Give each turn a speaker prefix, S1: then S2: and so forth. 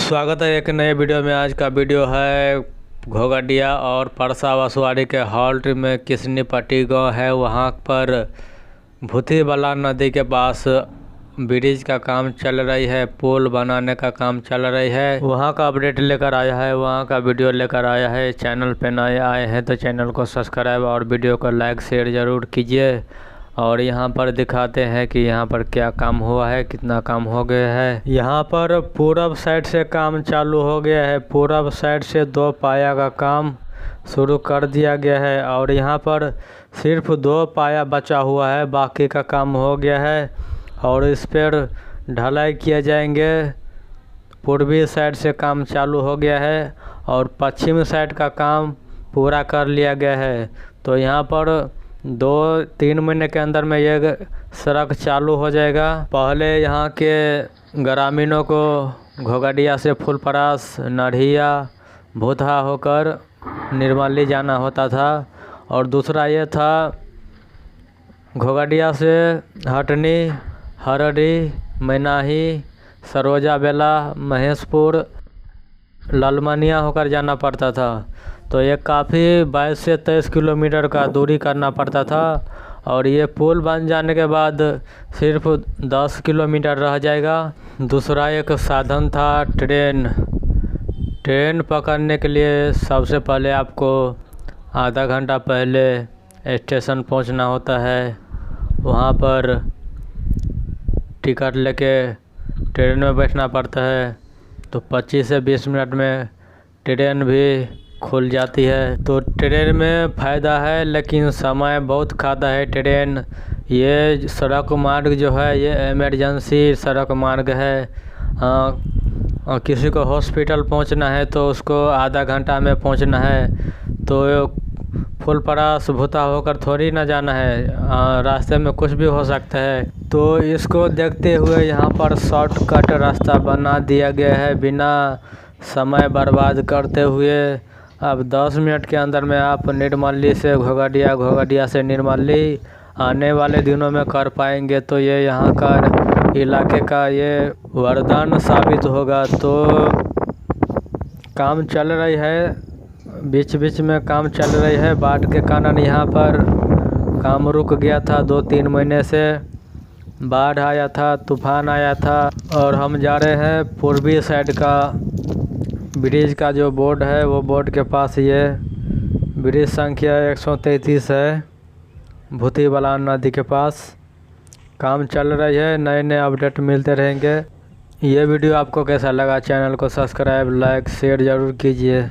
S1: स्वागत है एक नए वीडियो में। आज का वीडियो है घोघडिया और परसा वसुआरी के हॉल्ट में किसनी पट्टी गाँव है। वहाँ पर भूथी बलान नदी के पास ब्रिज का काम चल रही है, पुल बनाने का काम चल रही है। वहाँ का अपडेट लेकर आया है, वहाँ का वीडियो लेकर आया है। चैनल पे नए आए हैं तो चैनल को सब्सक्राइब और वीडियो को लाइक शेयर ज़रूर कीजिए। और यहाँ पर दिखाते हैं कि यहाँ पर क्या काम हुआ है, कितना काम हो गया है। यहाँ पर पूरब साइड से काम चालू हो गया है। पूरब साइड से 2 पाया का काम शुरू कर दिया गया है और यहाँ पर सिर्फ 2 पाया बचा हुआ है, बाकी का काम हो गया है। और इस पर ढलाई किए जाएंगे। पूर्वी साइड से काम चालू हो गया है और पश्चिमी साइड का काम पूरा कर लिया गया है। तो यहाँ पर 2-3 महीने के अंदर में ये सड़क चालू हो जाएगा। पहले यहाँ के ग्रामीणों को घोघडिया से फुलपरास, नढ़िया, भूतहा होकर निर्मली जाना होता था। और दूसरा ये था घोघडिया से हटनी, हरड़ी, मैनाही, सरोजा बेला, महेशपुर, लालमनिया होकर जाना पड़ता था। तो ये काफ़ी 22 से 23 किलोमीटर का दूरी करना पड़ता था। और ये पुल बन जाने के बाद सिर्फ 10 किलोमीटर रह जाएगा। दूसरा एक साधन था ट्रेन। ट्रेन पकड़ने के लिए सबसे पहले आपको आधा घंटा पहले स्टेशन पहुंचना होता है। वहां पर टिकट लेके ट्रेन में बैठना पड़ता है। तो 25 से 20 मिनट में ट्रेन भी खुल जाती है। तो ट्रेन में फ़ायदा है, लेकिन समय बहुत खाता है ट्रेन। ये सड़क मार्ग जो है ये इमरजेंसी सड़क मार्ग है। किसी को हॉस्पिटल पहुंचना है तो उसको आधा घंटा में पहुंचना है। तो फुलपरास भूतहा होकर थोड़ी ना जाना है, रास्ते में कुछ भी हो सकता है। तो इसको देखते हुए यहाँ पर शॉर्टकट रास्ता बना दिया गया है, बिना समय बर्बाद करते हुए। अब 10 मिनट के अंदर में आप निर्मली से घोघडिया, घोघडिया से निर्मली आने वाले दिनों में कर पाएंगे। तो ये यहाँ का इलाके का ये वरदान साबित होगा। तो काम चल रही है, बीच बीच में काम चल रही है। बाढ़ के कारण यहाँ पर काम रुक गया था। 2-3 महीने से बाढ़ आया था, तूफान आया था। और हम जा रहे हैं पूर्वी साइड का ब्रिज का जो बोर्ड है, वो बोर्ड के पास ये ब्रिज संख्या 133 है, भूथी बलान नदी के पास काम चल रही है। नए नए अपडेट मिलते रहेंगे। ये वीडियो आपको कैसा लगा, चैनल को सब्सक्राइब, लाइक, शेयर ज़रूर कीजिए।